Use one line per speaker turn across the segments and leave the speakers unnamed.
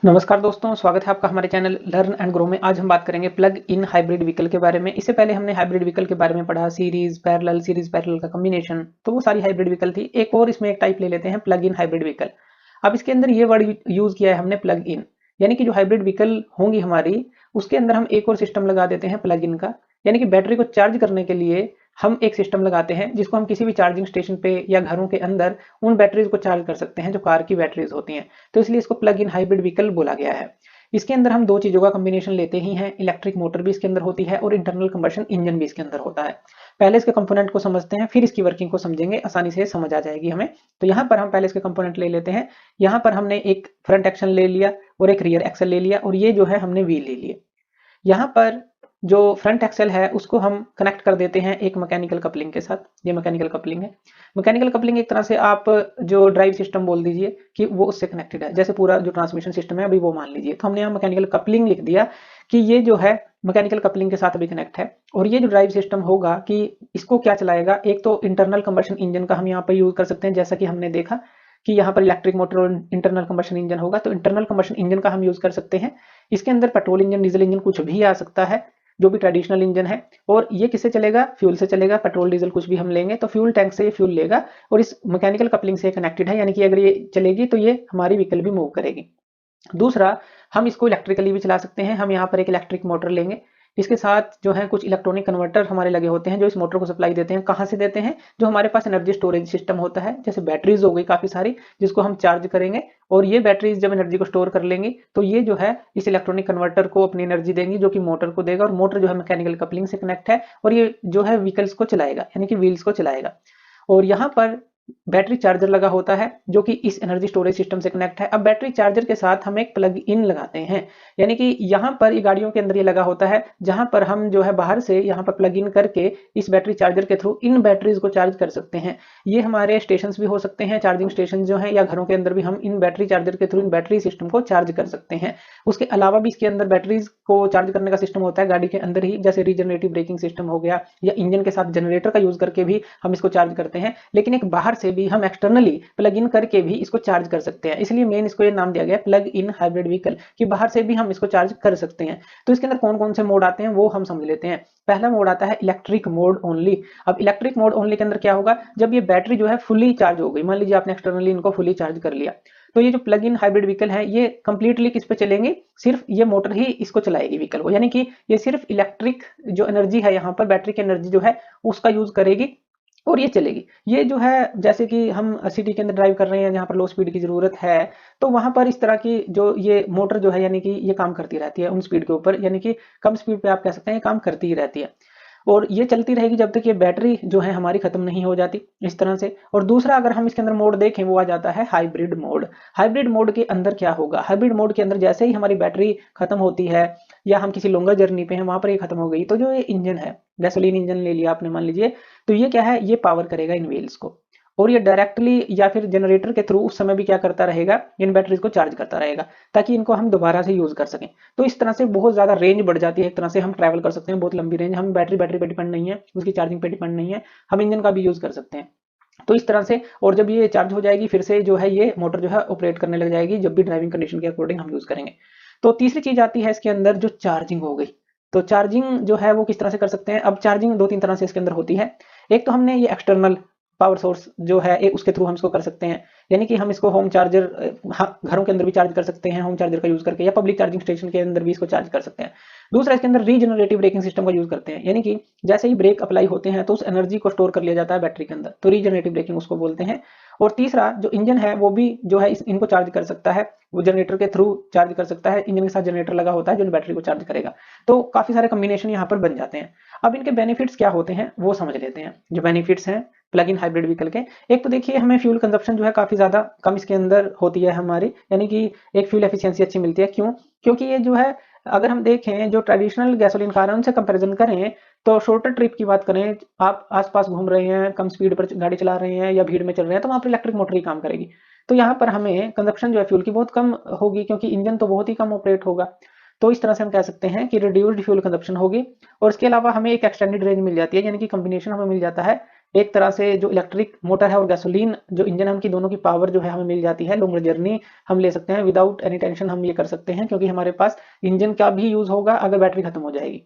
नमस्कार दोस्तों, स्वागत है आपका हमारे चैनल लर्न एंड ग्रो में। आज हम बात करेंगे प्लग इन हाइब्रिड व्हीकल के बारे में। इससे पहले हमने हाइब्रिड व्हीकल के बारे में पढ़ा, सीरीज पैरेलल का कॉम्बिनेशन, तो वो सारी हाइब्रिड व्हीकल थी। एक और इसमें एक टाइप ले लेते हैं, प्लग इन हाइब्रिड व्हीकल। अब इसके अंदर ये वर्ड यूज किया है हमने, प्लग इन, यानी कि जो हाइब्रिड व्हीकल होंगी हमारी, उसके अंदर हम एक और सिस्टम लगा देते हैं प्लग इन का। यानी कि बैटरी को चार्ज करने के लिए हम एक सिस्टम लगाते हैं जिसको हम किसी भी चार्जिंग स्टेशन पे या घरों के अंदर उन बैटरीज को चार्ज कर सकते हैं जो कार की बैटरीज होती हैं। तो इसलिए इसको प्लग इन हाइब्रिड व्हीकल बोला गया है। इसके अंदर हम दो चीजों का कॉम्बिनेशन लेते ही हैं, इलेक्ट्रिक मोटर भी इसके अंदर होती है और इंटरनल कंबशन इंजन भी इसके अंदर होता है। पहले इसके कंपोनेंट को समझते हैं, फिर इसकी वर्किंग को समझेंगे, आसानी से समझ आ जाएगी हमें। तो यहाँ पर हम पहले इसके कंपोनेंट ले लेते हैं। यहाँ पर हमने एक फ्रंट एक्सल ले लिया और एक रियर एक्सल ले लिया, और ये जो है हमने व्हील ले लिए। यहाँ पर जो फ्रंट एक्सल है उसको हम कनेक्ट कर देते हैं एक मैकेनिकल कपलिंग के साथ। ये मैकेनिकल कपलिंग है। मैकेनिकल कपलिंग एक तरह से आप जो ड्राइव सिस्टम बोल दीजिए कि वो उससे कनेक्टेड है, जैसे पूरा जो ट्रांसमिशन सिस्टम है अभी वो मान लीजिए। तो हमने यहाँ मैकेनिकल कपलिंग लिख दिया कि ये जो है मैकेनिकल कपलिंग के साथ अभी कनेक्ट है। और ये जो ड्राइव सिस्टम होगा कि इसको क्या चलाएगा, एक तो इंटरनल कंबशन इंजन का हम यहाँ पर यूज कर सकते हैं, जैसा कि हमने देखा कि यहाँ पर इलेक्ट्रिक मोटर और इंटरनल कंबशन इंजन होगा, तो इंटरनल कंबशन इंजन का हम यूज कर सकते हैं। इसके अंदर पेट्रोल इंजन, डीजल इंजन कुछ भी आ सकता है, जो भी ट्रेडिशनल इंजन है। और ये किससे चलेगा, फ्यूल से चलेगा। पेट्रोल डीजल कुछ भी हम लेंगे तो फ्यूल टैंक से ये फ्यूल लेगा और इस मैकेनिकल कपलिंग से कनेक्टेड है, यानी कि अगर ये चलेगी तो ये हमारी व्हीकल भी मूव करेगी। दूसरा, हम इसको इलेक्ट्रिकली भी चला सकते हैं। हम यहाँ पर एक इलेक्ट्रिक मोटर लेंगे, इसके साथ जो है कुछ इलेक्ट्रॉनिक कन्वर्टर हमारे लगे होते हैं जो इस मोटर को सप्लाई देते हैं। कहाँ से देते हैं, जो हमारे पास एनर्जी स्टोरेज सिस्टम होता है, जैसे बैटरीज हो गई काफी सारी, जिसको हम चार्ज करेंगे। और ये बैटरीज जब एनर्जी को स्टोर कर लेंगी तो ये जो है इस इलेक्ट्रॉनिक कन्वर्टर को अपनी एनर्जी देंगी, जो कि मोटर को देगा। और मोटर जो है मैकेनिकल कपलिंग से कनेक्ट है और ये जो है व्हीकल्स को चलाएगा, यानी कि व्हील्स को चलाएगा। और यहाँ पर बैटरी चार्जर लगा होता है जो कि इस एनर्जी स्टोरेज सिस्टम से कनेक्ट है। अब बैटरी चार्जर के साथ हम एक प्लग इन लगाते हैं, यानी कि यहाँ पर ये गाड़ियों के अंदर ये लगा होता है, जहां पर हम जो है बाहर से यहाँ पर प्लग इन करके इस बैटरी चार्जर के थ्रू इन बैटरीज को चार्ज कर सकते हैं। ये हमारे स्टेशन भी हो सकते हैं, चार्जिंग स्टेशन जो है, या घरों के अंदर भी हम इन बैटरी चार्जर के थ्रू इन बैटरी सिस्टम को चार्ज कर सकते हैं। उसके अलावा भी इसके अंदर बैटरीज को चार्ज करने का सिस्टम होता है गाड़ी के अंदर ही, जैसे रीजनरेटिव ब्रेकिंग सिस्टम हो गया, या इंजन के साथ जनरेटर का यूज करके भी हम इसको चार्ज करते हैं। लेकिन एक बाहर से भी हम एक्सटर्नली प्लग इन करके भी इसको चार्ज कर सकते हैं, इसलिए मेन इसको ये नाम दिया गया प्लग इन हाइब्रिड व्हीकल, कि बाहर से भी हम इसको चार्ज कर सकते हैं। तो इसके अंदर कौन कौन से मोड आते हैं वो हम समझ लेते हैं। पहला मोड आता है इलेक्ट्रिक मोड ओनली। अब इलेक्ट्रिक मोड ओनली के अंदर क्या होगा, जब ये बैटरी जो है फुली चार्ज हो गई, मान लीजिए आपने एक्सटर्नली इनको फुली चार्ज कर लिया, तो ये जो प्लग इन हाइब्रिड व्हीकल है ये कंप्लीटली किस पे चलेंगे, सिर्फ ये मोटर ही इसको चलाएगी व्हीकल को, यानी कि ये सिर्फ इलेक्ट्रिक जो एनर्जी है, यहाँ पर बैटरी की एनर्जी जो है उसका यूज करेगी और ये चलेगी। ये जो है जैसे कि हम सिटी के अंदर ड्राइव कर रहे हैं जहाँ पर लो स्पीड की जरूरत है, तो वहां पर इस तरह की जो ये मोटर जो है, यानी कि ये काम करती रहती है उन स्पीड के ऊपर, यानी कि कम स्पीड पे आप कह सकते हैं ये काम करती ही रहती है। और ये चलती रहेगी जब तक ये बैटरी जो है हमारी खत्म नहीं हो जाती, इस तरह से। और दूसरा अगर हम इसके अंदर मोड देखें, वो आ जाता है हाइब्रिड मोड। हाइब्रिड मोड के अंदर क्या होगा, हाइब्रिड मोड के अंदर जैसे ही हमारी बैटरी खत्म होती है या हम किसी लॉन्गर जर्नी पे हैं वहां पर ये खत्म हो गई, तो जो ये इंजन है, गैसोलीन इंजन ले लिया आपने मान लीजिए, तो ये क्या है, ये पावर करेगा इन व्हील्स को। और ये डायरेक्टली या फिर जनरेटर के थ्रू उस समय भी क्या करता रहेगा, इन बैटरीज को चार्ज करता रहेगा, ताकि इनको हम दोबारा से यूज कर सकें। तो इस तरह से बहुत ज्यादा रेंज बढ़ जाती है, एक तरह से हम ट्रैवल कर सकते हैं बहुत लंबी रेंज। हम बैटरी बैटरी पे डिपेंड नहीं है, उसकी चार्जिंग पे डिपेंड नहीं है, हम इंजन का भी यूज कर सकते हैं। तो इस तरह से, और जब ये चार्ज हो जाएगी फिर से जो है ये मोटर जो है ऑपरेट करने लग जाएगी, जब भी ड्राइविंग कंडीशन के अकॉर्डिंग हम यूज करेंगे। तो तीसरी चीज आती है इसके अंदर, जो चार्जिंग हो गई। तो चार्जिंग जो है वो किस तरह से कर सकते हैं, अब चार्जिंग दो तीन तरह से इसके अंदर होती है। एक तो हमने ये एक्सटर्नल पावर सोर्स जो है उसके थ्रू हम इसको कर सकते हैं, यानी कि हम इसको होम चार्जर, घरों के अंदर भी चार्ज कर सकते हैं होम चार्जर का यूज करके, या पब्लिक चार्जिंग स्टेशन के अंदर भी इसको चार्ज कर सकते हैं। दूसरा, इसके अंदर रीजनरेटिव ब्रेकिंग सिस्टम का यूज करते हैं, यानी कि जैसे ही ब्रेक अप्लाई होते हैं तो उस एनर्जी को स्टोर कर लिया जाता है बैटरी के अंदर, तो रीजनरेटिव ब्रेकिंग उसको बोलते हैं। और तीसरा, जो इंजन है वो भी जो है इनको चार्ज कर सकता है, वो जनरेटर के थ्रू चार्ज कर सकता है, इंजन के साथ जनरेटर लगा होता है जो बैटरी को चार्ज करेगा। तो काफी सारे कॉम्बिनेशन यहाँ पर बन जाते हैं। अब इनके बेनिफिट्स क्या होते हैं वो समझ लेते हैं। जो बेनिफिट्स हैं प्लग इन हाइब्रिड व्हीकल के, एक तो देखिए हमें फ्यूल कंजप्शन जो है काफी ज्यादा कम इसके अंदर होती है हमारी, यानी कि एक फ्यूल एफिशिएंसी अच्छी मिलती है। क्यों, क्योंकि ये जो है अगर हम देखें जो ट्रेडिशनल गैसोलीन कार है उनसे कंपैरिजन करें, तो शॉर्टर ट्रिप की बात करें, आप आसपास घूम रहे हैं, कम स्पीड पर गाड़ी चला रहे हैं या भीड़ में चल रहे हैं, तो वहां पर इलेक्ट्रिक मोटर ही काम करेगी। तो यहाँ पर हमें कंजप्शन जो है फ्यूल की बहुत कम होगी, क्योंकि इंजन तो बहुत ही कम ऑपरेट होगा। तो इस तरह से हम कह सकते हैं कि रिड्यूस्ड फ्यूल कंजप्शन होगी। और इसके अलावा हमें एक एक्सटेंडेड रेंज मिल जाती है, यानी कि कॉम्बिनेशन हमें मिल जाता है एक तरह से जो इलेक्ट्रिक मोटर है और गैसोलीन जो इंजन है, उनकी दोनों की पावर जो है हमें मिल जाती है। लॉन्ग जर्नी हम ले सकते हैं विदाउट एनी टेंशन, हम ये कर सकते हैं क्योंकि हमारे पास इंजन का भी यूज होगा अगर बैटरी खत्म हो जाएगी।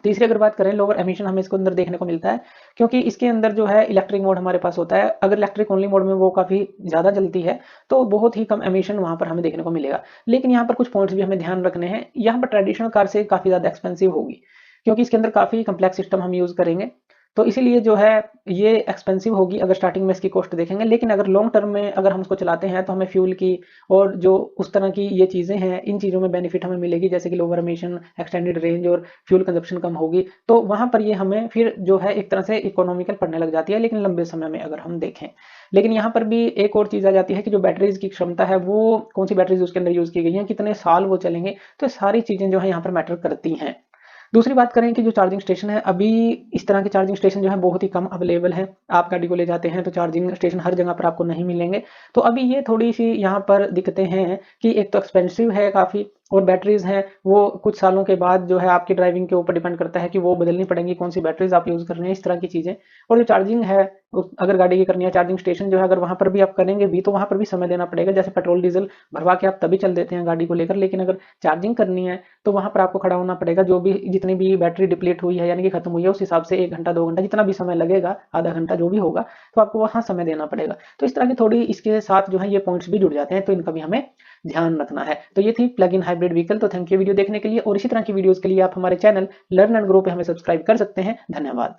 तीसरी अगर बात करें, लोअर एमिशन हमें इसके अंदर देखने को मिलता है क्योंकि इसके अंदर जो है इलेक्ट्रिक मोड हमारे पास होता है। अगर इलेक्ट्रिक ओनली मोड में वो काफी ज्यादा चलती है तो बहुत ही कम एमिशन वहां पर हमें देखने को मिलेगा। लेकिन यहाँ पर कुछ पॉइंट्स भी हमें ध्यान रखने हैं। यहाँ पर ट्रेडिशनल कार से काफी ज्यादा एक्सपेंसिव होगी क्योंकि इसके अंदर काफी कम्प्लेक्स सिस्टम हम यूज करेंगे, तो इसीलिए जो है ये एक्सपेंसिव होगी अगर स्टार्टिंग में इसकी कॉस्ट देखेंगे। लेकिन अगर लॉन्ग टर्म में अगर हम उसको चलाते हैं तो हमें फ्यूल की और जो उस तरह की ये चीज़ें हैं, इन चीज़ों में बेनिफिट हमें मिलेगी, जैसे कि लोअर एमिशन, एक्सटेंडेड रेंज और फ्यूल कंजप्शन कम होगी। तो वहां पर ये हमें फिर जो है एक तरह से इकोनॉमिकल पड़ने लग जाती है, लेकिन लंबे समय में अगर हम देखें। लेकिन यहाँ पर भी एक और चीज़ आ जाती है कि जो बैटरीज की क्षमता है वो कौन सी बैटरीज उसके अंदर यूज़ की गई हैं, कितने साल वो चलेंगे, तो सारी चीज़ें जो है यहाँ पर मैटर करती हैं। दूसरी बात करें कि जो चार्जिंग स्टेशन है, अभी इस तरह के चार्जिंग स्टेशन जो है बहुत ही कम अवेलेबल है। आप गाड़ी को ले जाते हैं तो चार्जिंग स्टेशन हर जगह पर आपको नहीं मिलेंगे। तो अभी ये थोड़ी सी यहाँ पर दिक्कतें हैं कि एक तो एक्सपेंसिव है काफ़ी, और बैटरीज हैं वो कुछ सालों के बाद जो है आपकी ड्राइविंग के ऊपर डिपेंड करता है कि वो बदलनी पड़ेंगी, कौन सी बैटरीज आप यूज़ कर रहे हैं, इस तरह की चीज़ें। और जो चार्जिंग है अगर गाड़ी की करनी है, चार्जिंग स्टेशन जो है अगर वहाँ पर भी आप करेंगे भी तो वहाँ पर भी समय देना पड़ेगा। जैसे पेट्रोल डीजल भरवा के आप तभी चल देते हैं गाड़ी को लेकर, लेकिन अगर चार्जिंग करनी है तो वहाँ पर आपको खड़ा होना पड़ेगा। जो भी जितनी भी बैटरी डिप्लीट हुई है यानी कि खत्म हुई है उस हिसाब से 1 घंटा 2 घंटा जितना भी समय लगेगा, आधा घंटा जो भी होगा, तो आपको वहाँ समय देना पड़ेगा। तो इस तरह की थोड़ी इसके साथ जो है ये पॉइंट्स भी जुड़ जाते हैं, तो इनका भी हमें ध्यान रखना है। तो ये थी प्लग इन हाइब्रिड व्हीकल। तो थैंक यू वीडियो देखने के लिए, और इसी तरह की वीडियोस के लिए आप हमारे चैनल लर्न एंड ग्रो पे हमें सब्सक्राइब कर सकते हैं। धन्यवाद।